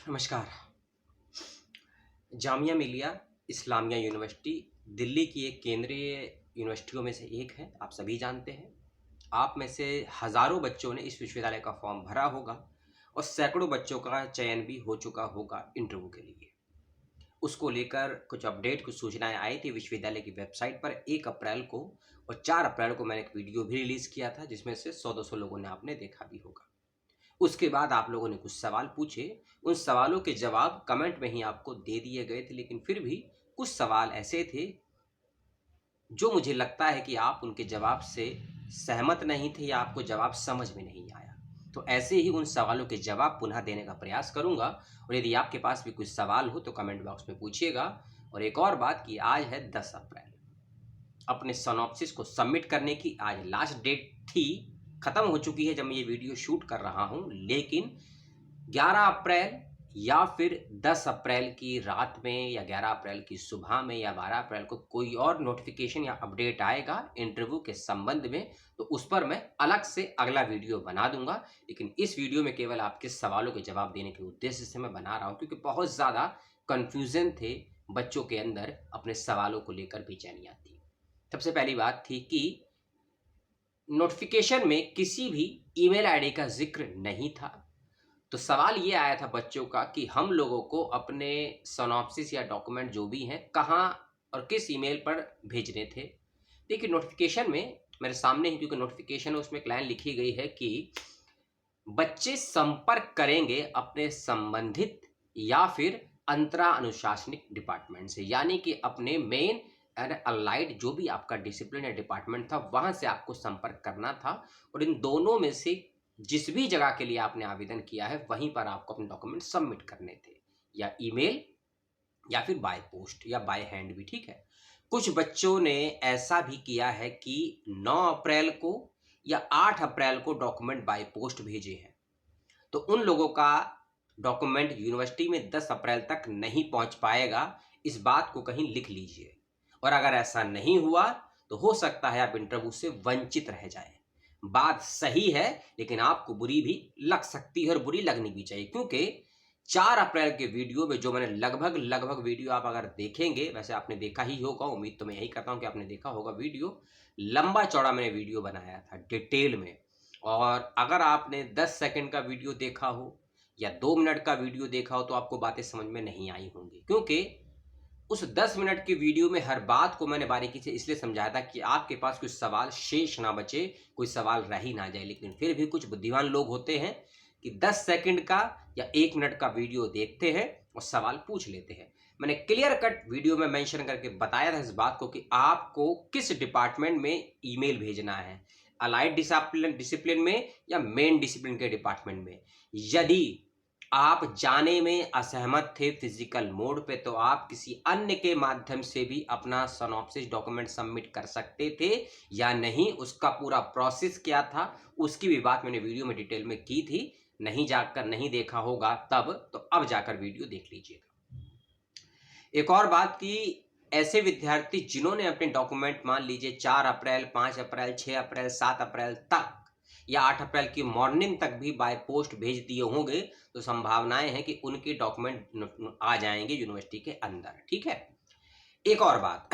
नमस्कार। जामिया मिलिया इस्लामिया यूनिवर्सिटी दिल्ली की एक केंद्रीय यूनिवर्सिटियों में से एक है, आप सभी जानते हैं। आप में से हज़ारों बच्चों ने इस विश्वविद्यालय का फॉर्म भरा होगा और सैकड़ों बच्चों का चयन भी हो चुका होगा इंटरव्यू के लिए। उसको लेकर कुछ अपडेट, कुछ सूचनाएँ आई थी विश्वविद्यालय की वेबसाइट पर 1 अप्रैल को, और 4 अप्रैल को मैंने एक वीडियो भी रिलीज़ किया था जिसमें से 100-200 लोगों ने आपने देखा भी होगा। उसके बाद आप लोगों ने कुछ सवाल पूछे, उन सवालों के जवाब कमेंट में ही आपको दे दिए गए थे, लेकिन फिर भी कुछ सवाल ऐसे थे जो मुझे लगता है कि आप उनके जवाब से सहमत नहीं थे या आपको जवाब समझ में नहीं आया। तो ऐसे ही उन सवालों के जवाब पुनः देने का प्रयास करूँगा, और यदि आपके पास भी कुछ सवाल हो तो कमेंट बॉक्स में पूछिएगा। और एक और बात कि आज है 10 अप्रैल, अपने सिनॉप्सिस को सबमिट करने की आज लास्ट डेट थी। ख़त्म हो चुकी है जब मैं ये वीडियो शूट कर रहा हूँ, लेकिन 11 अप्रैल या फिर 10 अप्रैल की रात में या 11 अप्रैल की सुबह में या 12 अप्रैल को कोई और नोटिफिकेशन या अपडेट आएगा इंटरव्यू के संबंध में, तो उस पर मैं अलग से अगला वीडियो बना दूंगा। लेकिन इस वीडियो में केवल आपके सवालों के जवाब देने के उद्देश्य से मैं बना रहा हूं, क्योंकि बहुत ज़्यादा कन्फ्यूज़न थे बच्चों के अंदर अपने सवालों को लेकर बेचैनियाँ थी। सबसे पहली बात थी कि नोटिफिकेशन में किसी भी ईमेल आईडी का जिक्र नहीं था। तो सवाल ये आया था बच्चों का कि हम लोगों को अपने सिनॉप्सिस या डॉक्यूमेंट जो भी हैं कहाँ और किस ईमेल पर भेजने थे। देखिए, नोटिफिकेशन में मेरे सामने ही, क्योंकि नोटिफिकेशन है उसमें एक लाइन लिखी गई है कि बच्चे संपर्क करेंगे अपने संबंधित या फिर अंतरा अनुशासनिक डिपार्टमेंट से, यानी कि अपने मेन एंड अलाइड जो भी आपका डिसिप्लिन या डिपार्टमेंट था वहां से आपको संपर्क करना था। और इन दोनों में से जिस भी जगह के लिए आपने आवेदन किया है वहीं पर आपको अपने डॉक्यूमेंट सबमिट करने थे, या ईमेल या फिर बाय पोस्ट या बाय हैंड भी, ठीक है। कुछ बच्चों ने ऐसा भी किया है कि 9 अप्रैल को या 8 अप्रैल को डॉक्यूमेंट बाय पोस्ट भेजे हैं। तो उन लोगों का डॉक्यूमेंट यूनिवर्सिटी में 10 अप्रैल तक नहीं पहुंच पाएगा, इस बात को कहीं लिख लीजिए। और अगर ऐसा नहीं हुआ तो हो सकता है आप इंटरव्यू से वंचित रह जाएं। बात सही है, लेकिन आपको बुरी भी लग सकती है और बुरी लगनी भी चाहिए, क्योंकि 4 अप्रैल के वीडियो में जो मैंने लगभग वीडियो आप अगर देखेंगे, वैसे आपने देखा ही होगा, उम्मीद तो मैं यही करता हूं कि आपने देखा होगा वीडियो, लंबा चौड़ा मैंने वीडियो बनाया था डिटेल में। और अगर आपने 10 सेकंड का वीडियो देखा हो या 2 मिनट का वीडियो देखा हो तो आपको बातें समझ में नहीं आई होंगी, क्योंकि उस 10 मिनट की वीडियो में हर बात को मैंने बारीकी से इसलिए समझाया था कि आपके पास कुछ सवाल शेष ना बचे, कोई सवाल रह ही ना जाए। लेकिन फिर भी कुछ बुद्धिमान लोग होते हैं कि 10 सेकंड का या 1 मिनट का वीडियो देखते हैं और सवाल पूछ लेते हैं। मैंने क्लियर कट वीडियो में मेंशन करके बताया था इस बात को कि आपको किस डिपार्टमेंट में ईमेल भेजना है, अलाइड डिसिप्लिन में या मेन डिसिप्लिन के डिपार्टमेंट में। यदि आप जाने में असहमत थे फिजिकल मोड पे, तो आप किसी अन्य के माध्यम से भी अपना सिनॉप्सिस डॉक्यूमेंट सबमिट कर सकते थे या नहीं, उसका पूरा प्रोसेस क्या था उसकी भी बात मैंने वीडियो में डिटेल में की थी। नहीं जाकर नहीं देखा होगा तब, तो अब जाकर वीडियो देख लीजिएगा। एक और बात कि ऐसे विद्यार्थी जिन्होंने अपने डॉक्यूमेंट मान लीजिए 4 अप्रैल, 5 अप्रैल, 6 अप्रैल, 7 अप्रैल तक या 8 अप्रैल की मॉर्निंग तक भी बाय पोस्ट भेज दिए होंगे, तो संभावनाएं हैं कि उनके डॉक्यूमेंट आ जाएंगे यूनिवर्सिटी के अंदर, ठीक है। एक और बात,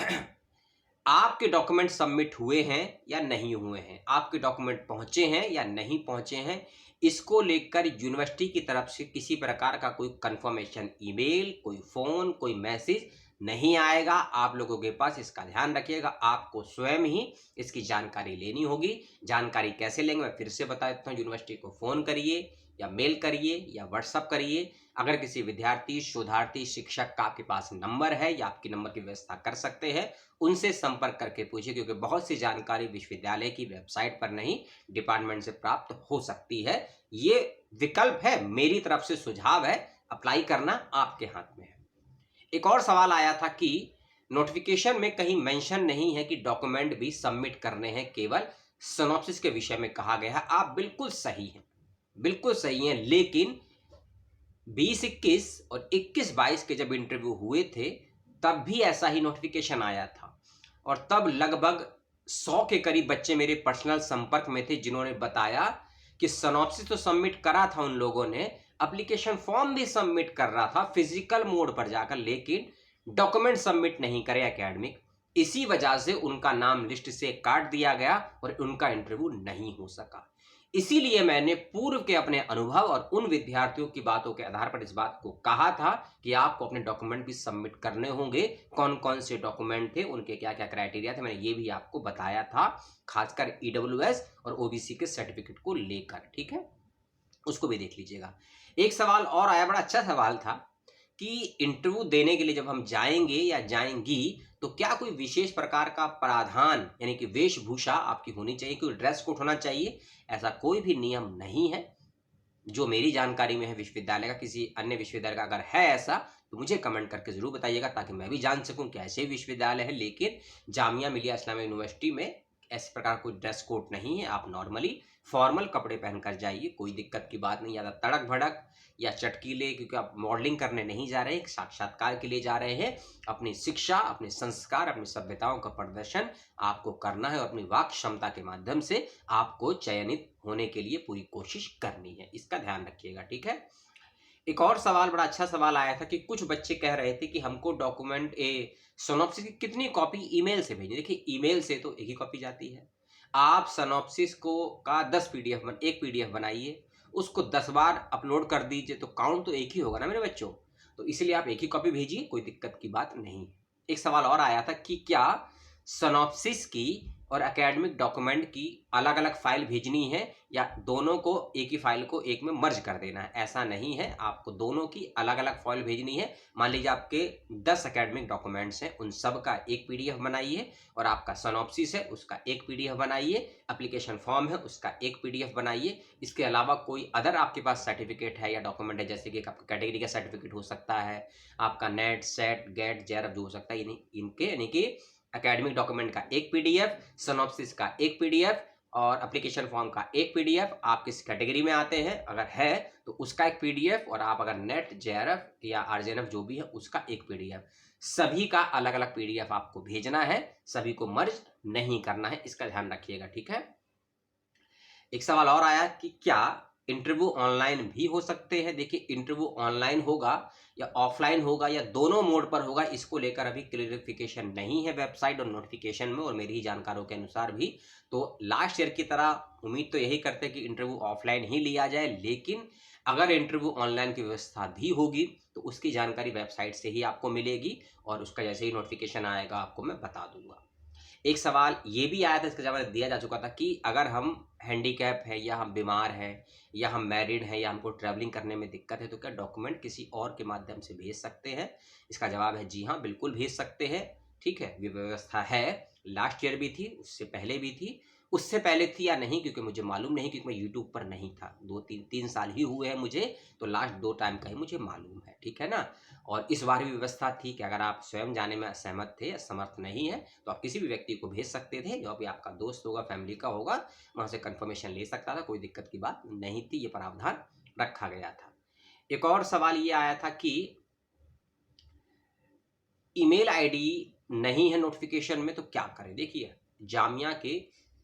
आपके डॉक्यूमेंट सबमिट हुए हैं या नहीं हुए हैं, आपके डॉक्यूमेंट पहुंचे हैं या नहीं पहुंचे हैं, इसको लेकर यूनिवर्सिटी की तरफ से किसी प्रकार का कोई कंफर्मेशन ईमेल, कोई फोन, कोई मैसेज नहीं आएगा आप लोगों के पास। इसका ध्यान रखिएगा, आपको स्वयं ही इसकी जानकारी लेनी होगी। जानकारी कैसे लेंगे मैं फिर से बता देता हूँ। यूनिवर्सिटी को फोन करिए या मेल करिए या व्हाट्सअप करिए। अगर किसी विद्यार्थी, शोधार्थी, शिक्षक का आपके पास नंबर है या आपके नंबर की व्यवस्था कर सकते हैं, उनसे संपर्क करके पूछिए, क्योंकि बहुत सी जानकारी विश्वविद्यालय की वेबसाइट पर नहीं, डिपार्टमेंट से प्राप्त हो सकती है। ये विकल्प है, मेरी तरफ से सुझाव है, अप्लाई करना आपके हाथ में है। एक और सवाल आया था कि नोटिफिकेशन में कहीं मेंशन नहीं है कि डॉक्यूमेंट भी सबमिट करने हैं, केवल सिनॉप्सिस के विषय में कहा गया है। आप बिल्कुल सही हैं, बिल्कुल सही हैं, लेकिन 20-21 और 21-22 के जब इंटरव्यू हुए थे तब भी ऐसा ही नोटिफिकेशन आया था, और तब लगभग 100 के करीब बच्चे मेरे पर्सनल संपर्क में थे जिन्होंने बताया कि सिनॉप्सिस तो सबमिट करा था उन लोगों ने, एप्लीकेशन फॉर्म भी सबमिट कर रहा था फिजिकल मोड पर जाकर, लेकिन डॉक्यूमेंट सबमिट नहीं करे एकेडमिक। इसी वजह से उनका नाम लिस्ट से काट दिया गया और उनका इंटरव्यू नहीं हो सका। इसीलिए मैंने पूर्व के अपने अनुभव और उन विद्यार्थियों की बातों के आधार पर इस बात को कहा था कि आपको अपने डॉक्यूमेंट भी सबमिट करने होंगे। कौन कौन से डॉक्यूमेंट थे, उनके क्या क्या क्राइटेरिया थे, मैंने ये भी आपको बताया था, खासकर ईडब्ल्यूएस और ओबीसी के सर्टिफिकेट को लेकर। ठीक है, उसको भी देख लीजिएगा। एक सवाल और आया, बड़ा अच्छा सवाल था कि इंटरव्यू देने के लिए जब हम जाएंगे या जाएंगी तो क्या कोई विशेष प्रकार का प्रावधान यानी कि वेशभूषा आपकी होनी चाहिए, कोई ड्रेस कोड होना चाहिए? ऐसा कोई भी नियम नहीं है जो मेरी जानकारी में है विश्वविद्यालय का। किसी अन्य विश्वविद्यालय का अगर है ऐसा तो मुझे कमेंट करके जरूर बताइएगा, ताकि मैं भी जान सकूं कि ऐसे विश्वविद्यालय है। लेकिन जामिया मिलिया इस्लामिया यूनिवर्सिटी में ऐसे प्रकार कोई ड्रेस कोड नहीं है। आप नॉर्मली फॉर्मल कपड़े पहनकर जाइए, कोई दिक्कत की बात नहीं। ज़्यादा तड़क भड़क या चटकीले, क्योंकि आप मॉडलिंग करने नहीं जा रहे हैं, साक्षात्कार के लिए जा रहे हैं। अपनी शिक्षा, अपने संस्कार, अपनी सभ्यताओं का प्रदर्शन आपको करना है और अपनी वाक क्षमता के माध्यम से आपको चयनित होने के लिए पूरी कोशिश करनी है। इसका ध्यान रखिएगा। ठीक है, एक और सवाल, बड़ा अच्छा सवाल आया था कि कुछ बच्चे कह रहे थे कि हमको डॉक्यूमेंट सिनॉप्सिस की कितनी कॉपी ईमेल से भेजें। देखिए, ईमेल से तो एक ही कॉपी जाती है। आप सिनॉप्सिस को का 10 पीडीएफ एक पीडीएफ बनाइए, उसको 10 बार अपलोड कर दीजिए, तो काउंट तो एक ही होगा ना मेरे बच्चों। तो इसलिए आप एक ही कॉपी भेजिए, कोई दिक्कत की बात नहीं। एक सवाल और आया था कि क्या सिनॉप्सिस की और एकेडमिक डॉक्यूमेंट की अलग अलग फाइल भेजनी है या दोनों को एक ही फाइल को एक में मर्ज कर देना है? ऐसा नहीं है, आपको दोनों की अलग अलग फाइल भेजनी है। मान लीजिए आपके 10 एकेडमिक डॉक्यूमेंट्स हैं, उन सब का एक पीडीएफ बनाइए, और आपका सिनॉप्सिस है उसका एक पीडीएफ बनाइए, एप्लीकेशन फॉर्म है उसका एक पीडीएफ बनाइए। इसके अलावा कोई अदर आपके पास सर्टिफिकेट है या डॉक्यूमेंट है, जैसे कि आपका कैटेगरी का सर्टिफिकेट हो सकता है, आपका नेट सेट गेट जेआरएफ जो हो सकता है, इनके यानी कि एकेडमिक डॉक्यूमेंट का एक पीडीएफ, सिनॉप्सिस का एक पीडीएफ और एप्लीकेशन फॉर्म का एक पीडीएफ। आप किस कैटेगरी में आते हैं अगर है तो उसका एक पीडीएफ, और आप अगर नेट जेआरएफ या आरजेएनएफ जो भी है उसका एक पीडीएफ। सभी का अलग अलग पीडीएफ आपको भेजना है, सभी को मर्ज नहीं करना है, इसका ध्यान रखिएगा। ठीक है, एक सवाल और आया कि क्या इंटरव्यू ऑनलाइन भी हो सकते हैं। देखिए, इंटरव्यू ऑनलाइन होगा या ऑफलाइन होगा या दोनों मोड पर होगा, इसको लेकर अभी क्लियरिफिकेशन नहीं है वेबसाइट और नोटिफिकेशन में, और मेरी ही जानकारों के अनुसार भी। तो लास्ट ईयर की तरह उम्मीद तो यही करते हैं कि इंटरव्यू ऑफलाइन ही लिया जाए, लेकिन अगर इंटरव्यू ऑनलाइन की व्यवस्था भी होगी तो उसकी जानकारी वेबसाइट से ही आपको मिलेगी, और उसका जैसे ही नोटिफिकेशन आएगा आपको मैं बता दूंगा। एक सवाल ये भी आया था, इसका जवाब दिया जा चुका था कि अगर हम हैंडीकैप है या हम बीमार हैं या हम मैरिड हैं या हमको ट्रैवलिंग करने में दिक्कत है तो क्या डॉक्यूमेंट किसी और के माध्यम से भेज सकते हैं? इसका जवाब है जी हाँ, बिल्कुल भेज सकते हैं। ठीक है, ये व्यवस्था है, लास्ट ईयर भी थी, उससे पहले भी थी। उससे पहले थी या नहीं क्योंकि मुझे मालूम नहीं, क्योंकि मैं यूट्यूब पर नहीं था, 2-3 साल ही हुए हैं मुझे, तो लास्ट 2 टाइम का ही मुझे मालूम है। ठीक है ना, और इस बार भी व्यवस्था थी कि अगर आप स्वयं जाने में असहमत थे या समर्थ नहीं है तो आप किसी भी व्यक्ति को भेज सकते थे, जो भी आपका दोस्त होगा, फैमिली का होगा, वहां से कंफर्मेशन ले सकता था, कोई दिक्कत की बात नहीं थी, ये प्रावधान रखा गया था। एक और सवाल ये आया था कि ईमेल आईडी नहीं है नोटिफिकेशन में तो क्या करें। देखिए, जामिया के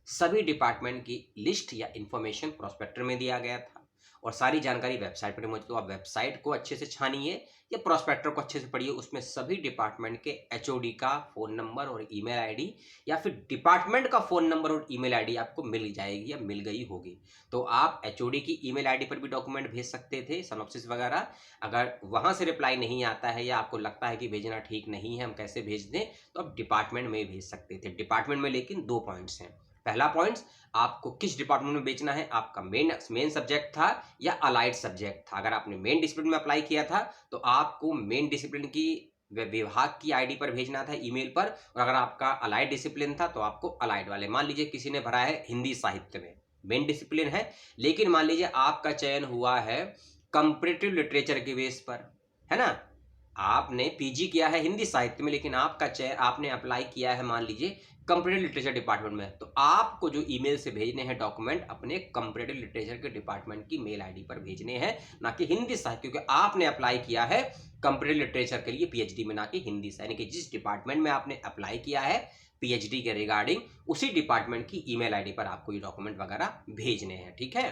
सभी डिपार्टमेंट की लिस्ट या इंफॉर्मेशन प्रोस्पेक्टर में दिया गया था और सारी जानकारी वेबसाइट पर मौजूद। तो आप वेबसाइट को अच्छे से छानिए या प्रोस्पेक्टर को अच्छे से पढ़िए, उसमें सभी डिपार्टमेंट के एचओडी का फ़ोन नंबर और ईमेल आईडी या फिर डिपार्टमेंट का फ़ोन नंबर और ईमेल आईडी आपको मिल जाएगी या मिल गई होगी। तो आप एचओडी की ईमेल आईडी पर भी डॉक्यूमेंट भेज सकते थे, सिनॉप्सिस वगैरह। अगर वहाँ से रिप्लाई नहीं आता है या आपको लगता है कि भेजना ठीक नहीं है, हम कैसे भेज दें, तो आप डिपार्टमेंट में भेज सकते थे। डिपार्टमेंट में लेकिन 2 पॉइंट्स हैं। पहला पॉइंट, आपको किस डिपार्टमेंट में बेचना है, आपका मेन सब्जेक्ट था या अलाइड सब्जेक्ट था। अगर आपने मेन डिसिप्लिन में अप्लाई किया था तो आपको मेन डिसिप्लिन की विभाग की आईडी पर भेजना था ईमेल पर, और अगर आपका अलाइड डिसिप्लिन था तो आपको अलाइड वाले। मान लीजिए किसी ने भरा है हिंदी साहित्य में, मेन डिसिप्लिन है, लेकिन मान लीजिए आपका चयन हुआ है कंपैरेटिव लिटरेचर के बेस पर, है ना, आपने पीजी किया है हिंदी साहित्य में, लेकिन आपका चयन, आपने अप्लाई किया है मान लीजिए कंपैरेटिव लिटरेचर डिपार्टमेंट में, तो आपको जो ईमेल से भेजने हैं डॉक्यूमेंट अपने कंपैरेटिव लिटरेचर के डिपार्टमेंट की मेल आईडी पर भेजने हैं, ना कि हिंदी साहित्य, क्योंकि आपने अप्लाई किया है कंपैरेटिव लिटरेचर के लिए पीएचडी में, ना कि हिंदी साहित्य। यानी कि जिस डिपार्टमेंट में आपने अप्लाई किया है पीएचडी के रिगार्डिंग, उसी डिपार्टमेंट की ईमेल आईडी पर आपको ये डॉक्यूमेंट वगैरह भेजने हैं। ठीक है,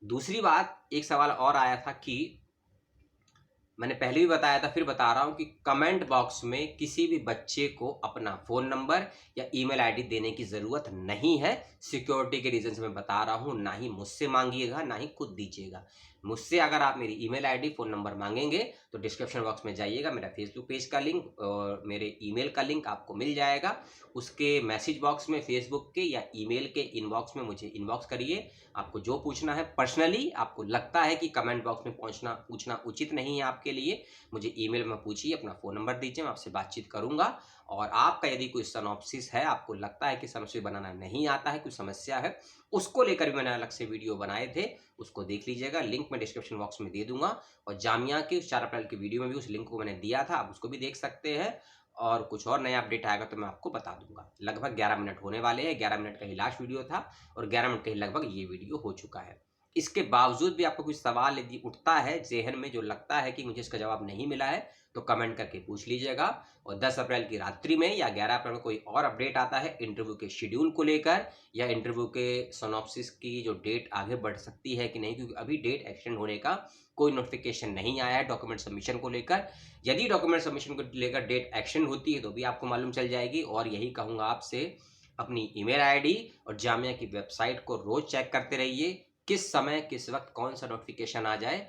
दूसरी बात, एक सवाल और आया था कि मैंने पहले भी बताया था, फिर बता रहा हूँ कि कमेंट बॉक्स में किसी भी बच्चे को अपना फ़ोन नंबर या ईमेल आईडी देने की ज़रूरत नहीं है। सिक्योरिटी के रीज़न से मैं बता रहा हूँ, ना ही मुझसे मांगिएगा, ना ही खुद दीजिएगा। मुझसे अगर आप मेरी ईमेल आईडी, फ़ोन नंबर मांगेंगे तो डिस्क्रिप्शन बॉक्स में जाइएगा, मेरा फेसबुक पेज का लिंक और मेरे ईमेल का लिंक आपको मिल जाएगा। उसके मैसेज बॉक्स में फेसबुक के या ईमेल के इनबॉक्स में मुझे इनबॉक्स करिए। आपको जो पूछना है पर्सनली, आपको लगता है कि कमेंट बॉक्स में पूछना उचित नहीं है आपके लिए, मुझे ईमेल में पूछिए, अपना फ़ोन नंबर दीजिए, मैं आपसे बातचीत करूँगा। और आपका यदि कोई सिनॉप्सिस है, आपको लगता है कि सिनॉप्सिस बनाना नहीं आता है, कोई समस्या है, उसको लेकर भी मैंने अलग से वीडियो बनाए थे, उसको देख लीजिएगा, लिंक मैं डिस्क्रिप्शन बॉक्स में दे दूँगा। और जामिया के 4 अप्रैल की वीडियो में भी उस लिंक को मैंने दिया था, आप उसको भी देख सकते हैं। और कुछ और नया अपडेट आएगा तो मैं आपको बता दूँगा। लगभग 11 मिनट होने वाले हैं, 11 मिनट का ही लास्ट वीडियो था और 11 मिनट का ही लगभग ये वीडियो हो चुका है। इसके बावजूद भी आपको कोई सवाल यदि उठता है ज़हन में, जो लगता है कि मुझे इसका जवाब नहीं मिला है, तो कमेंट करके पूछ लीजिएगा। और 10 अप्रैल की रात्रि में या 11 अप्रैल में कोई और अपडेट आता है इंटरव्यू के शेड्यूल को लेकर या इंटरव्यू के सिनॉप्सिस की जो डेट आगे बढ़ सकती है कि नहीं, क्योंकि अभी डेट एक्सटेंड होने का कोई नोटिफिकेशन नहीं आया है डॉक्यूमेंट सबमिशन को लेकर। यदि डॉक्यूमेंट सबमिशन को लेकर डेट एक्सटेंड होती है तो भी आपको मालूम चल जाएगी। और यही कहूँगा आपसे, अपनी ईमेल आईडी और जामिया की वेबसाइट को रोज़ चेक करते रहिए, किस समय किस वक्त कौन सा नोटिफिकेशन आ जाए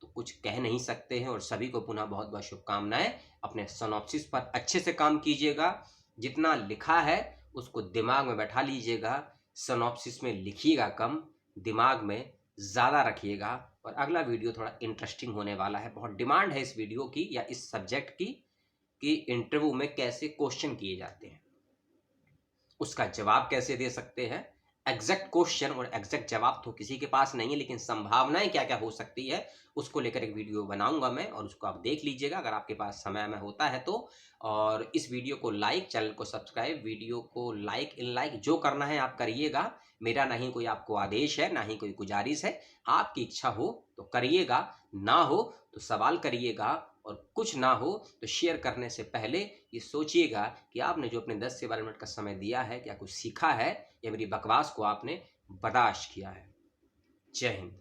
तो कुछ कह नहीं सकते हैं। और सभी को पुनः बहुत बहुत शुभकामनाएं। अपने सिनॉप्सिस पर अच्छे से काम कीजिएगा, जितना लिखा है उसको दिमाग में बैठा लीजिएगा। सिनॉप्सिस में लिखिएगा कम, दिमाग में ज़्यादा रखिएगा। और अगला वीडियो थोड़ा इंटरेस्टिंग होने वाला है, बहुत डिमांड है इस वीडियो की या इस सब्जेक्ट की, कि इंटरव्यू में कैसे क्वेश्चन किए जाते हैं, उसका जवाब कैसे दे सकते हैं। एग्जैक्ट क्वेश्चन और एग्जैक्ट जवाब तो किसी के पास नहीं है, लेकिन संभावनाएं क्या क्या हो सकती है उसको लेकर एक वीडियो बनाऊंगा मैं, और उसको आप देख लीजिएगा अगर आपके पास समय में होता है तो। और इस वीडियो को लाइक, चैनल को सब्सक्राइब, वीडियो को लाइक, इन लाइक जो करना है आप करिएगा। मेरा नहीं कोई आपको आदेश है, ना ही कोई गुजारिश है। आपकी इच्छा हो तो करिएगा, ना हो तो सवाल करिएगा। और कुछ ना हो तो शेयर करने से पहले ये सोचिएगा कि आपने जो अपने 10 से 12 मिनट का समय दिया है, क्या कुछ सीखा है या मेरी बकवास को आपने बर्दाश्त किया है। जय हिंद।